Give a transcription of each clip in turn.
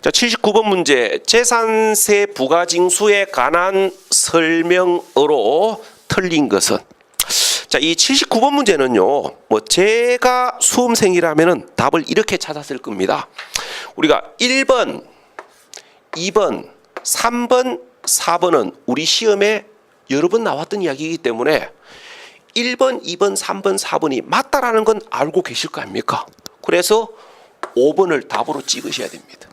자, 79번 문제. 재산세 부가징수에 관한 설명으로 틀린 것은? 자, 이 79번 문제는요, 뭐 제가 수험생이라면은 답을 이렇게 찾았을 겁니다. 우리가 1번, 2번, 3번, 4번은 우리 시험에 여러 번 나왔던 이야기이기 때문에 1번, 2번, 3번, 4번이 맞다라는 건 알고 계실 거 아닙니까? 그래서 5번을 답으로 찍으셔야 됩니다.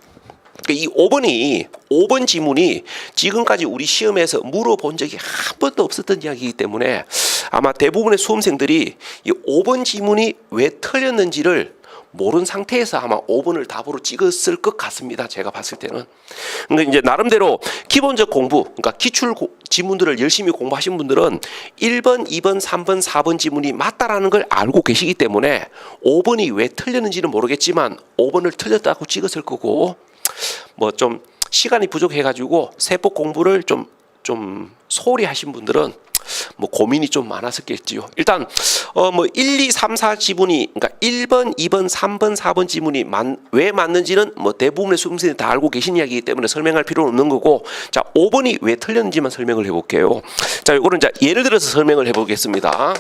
이 5번 지문이 지금까지 우리 시험에서 물어본 적이 한 번도 없었던 이야기이기 때문에 아마 대부분의 수험생들이 이 5번 지문이 왜 틀렸는지를 모르는 상태에서 아마 5번을 답으로 찍었을 것 같습니다. 제가 봤을 때는. 그러니까 이제 나름대로 기본적 공부, 그러니까 기출 지문들을 열심히 공부하신 분들은 1번, 2번, 3번, 4번 지문이 맞다라는 걸 알고 계시기 때문에 5번이 왜 틀렸는지는 모르겠지만 5번을 틀렸다고 찍었을 거고, 뭐 좀 시간이 부족해가지고 세법 공부를 좀 소홀히 하신 분들은 뭐 고민이 좀 많았었겠지요. 일단 뭐 1, 2, 3, 4 지문이, 그러니까 1번, 2번, 3번, 4번 지문이 왜 맞는지는 뭐 대부분의 수험생들이 다 알고 계신 이야기이기 때문에 설명할 필요는 없는 거고, 자, 5번이 왜 틀렸는지만 설명을 해볼게요. 자, 이거는 이제 예를 들어서 설명을 해보겠습니다.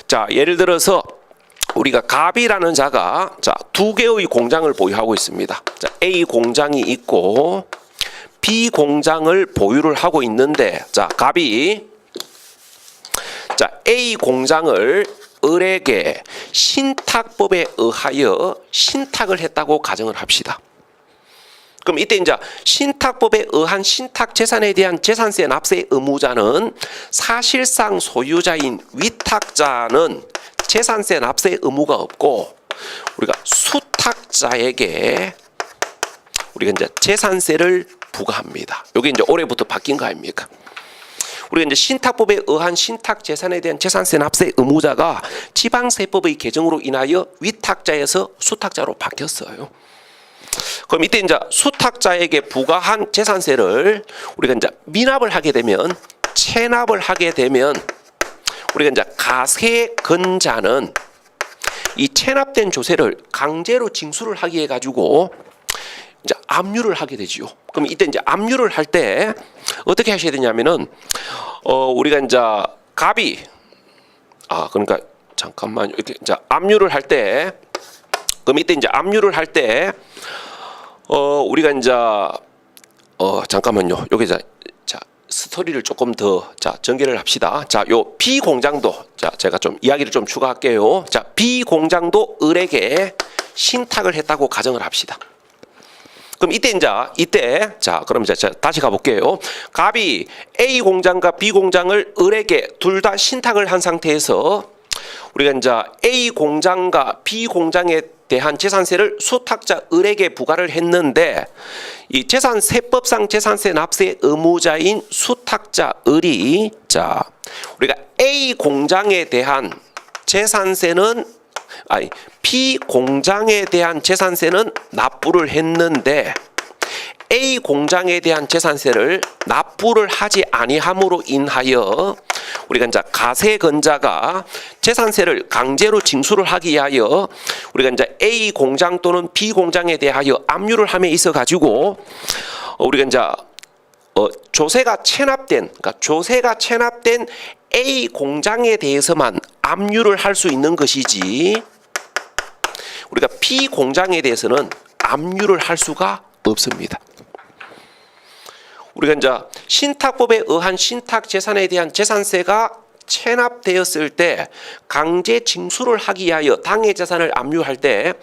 자, 예를 들어서 우리가 갑이라는 자가 자, 두 개의 공장을 보유하고 있습니다. 자, A 공장이 있고 B 공장을 보유를 하고 있는데, 자, 갑이 자, A 공장을 을에게 신탁법에 의하여 신탁을 했다고 가정을 합시다. 그럼 이때 이제 신탁법에 의한 신탁 재산에 대한 재산세 납세 의무자는 사실상 소유자인 위탁자는 재산세 납세 의무가 없고, 우리가 수탁자에게 우리가 이제 재산세를 부과합니다. 이게 이제 올해부터 바뀐 거 아닙니까? 우리가 이제 신탁법에 의한 신탁 재산에 대한 재산세 납세 의무자가 지방세법의 개정으로 인하여 위탁자에서 수탁자로 바뀌었어요. 그럼 이때 이제 수탁자에게 부과한 재산세를 우리가 이제 미납을 하게 되면, 체납을 하게 되면, 우리가 이제 가세건자는 이 체납된 조세를 강제로 징수를 하게 해가지고 이제 압류를 하게 되지요. 그럼 이때 이제 압류를 할 때 어떻게 하셔야 되냐면은 우리가 이제 갑이 그러니까 잠깐만 이렇게 이제 압류를 할 때, 그럼 이때 이제 압류를 할 때 우리가 이제 잠깐만요. 여기 자 스토리를 조금 더 전개를 합시다. 자, 요 B 공장도 제가 좀 이야기를 좀 추가할게요. 자, B 공장도 을에게 신탁을 했다고 가정을 합시다. 그럼 이때 자, 그럼 이제 다시 가볼게요. 갑이 A 공장과 B 공장을 을에게 둘 다 신탁을 한 상태에서 우리가 이제 A 공장과 B 공장에 대한 재산세를 수탁자 을에게 부과를 했는데, 이 재산세법상 재산세 납세 의무자인 수탁자 을이 자, 우리가 A 공장에 대한 재산세는 B 공장에 대한 재산세는 납부를 했는데 A 공장에 대한 재산세를 납부를 하지 아니함으로 인하여 우리가 이제 가세건자가 재산세를 강제로 징수를 하기 위하여 우리가 이제 A 공장 또는 B 공장에 대하여 압류를 함에 있어 가지고 우리가 이제 조세가 체납된 A 공장에 대해서만 압류를 할 수 있는 것이지, 우리가 B 공장에 대해서는 압류를 할 수가 없습니다. 우리가 이제 신탁법에 의한 신탁 재산에 대한 재산세가 체납되었을 때 강제 징수를 하기 위하여 당해 재산을 압류할 때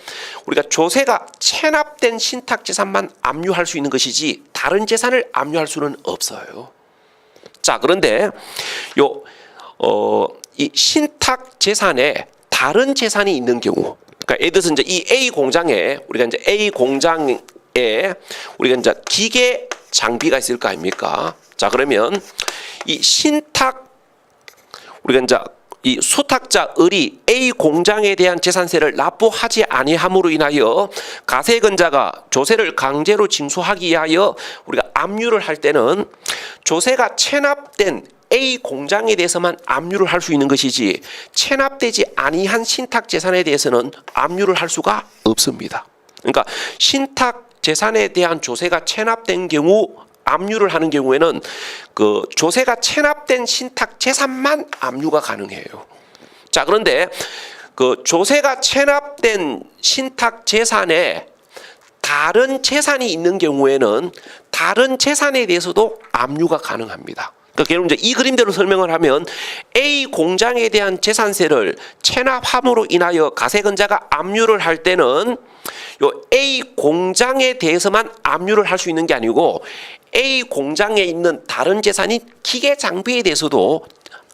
우리가 조세가 체납된 신탁 재산만 압류할 수 있는 것이지 다른 재산을 압류할 수는 없어요. 자, 그런데 이 신탁 재산에 다른 재산이 있는 경우, 그러니까 예를 들어서 이제 이 A 공장에 우리가 이제 기계 장비가 있을 거 아닙니까? 자, 그러면 이 우리가 이제 이 수탁자 을이 A 공장에 대한 재산세를 납부하지 아니함으로 인하여 가세건자가 조세를 강제로 징수하기 위하여 우리가 압류를 할 때는 조세가 체납된 A 공장에 대해서만 압류를 할 수 있는 것이지 체납되지 아니한 신탁 재산에 대해서는 압류를 할 수가 없습니다. 그러니까 신탁 재산에 대한 조세가 체납된 경우 압류를 하는 경우에는 그 조세가 체납된 신탁 재산만 압류가 가능해요. 자, 그런데 그 조세가 체납된 신탁 재산에 다른 재산이 있는 경우에는 다른 재산에 대해서도 압류가 가능합니다. 그러니까 여러분 이제 이 그림대로 설명을 하면 A 공장에 대한 재산세를 체납함으로 인하여 가세건자가 압류를 할 때는 요 A 공장에 대해서만 압류를 할 수 있는 게 아니고 A 공장에 있는 다른 재산인 기계 장비에 대해서도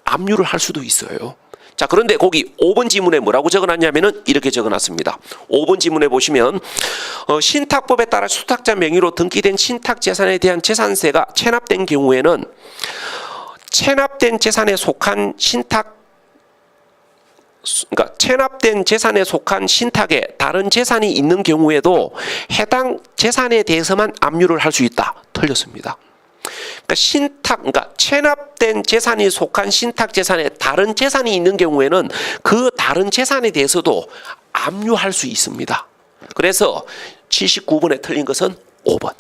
압류를 할 수도 있어요. 자, 그런데 거기 5번 지문에 뭐라고 적어놨냐면은 이렇게 적어놨습니다. 5번 지문에 보시면 신탁법에 따라 수탁자 명의로 등기된 신탁 재산에 대한 재산세가 체납된 경우에는 체납된 재산에 속한 신탁에 다른 재산이 있는 경우에도 해당 재산에 대해서만 압류를 할 수 있다. 틀렸습니다. 그러니까 체납된 재산이 속한 신탁 재산에 다른 재산이 있는 경우에는 그 다른 재산에 대해서도 압류할 수 있습니다. 그래서 79번에 틀린 것은 5번.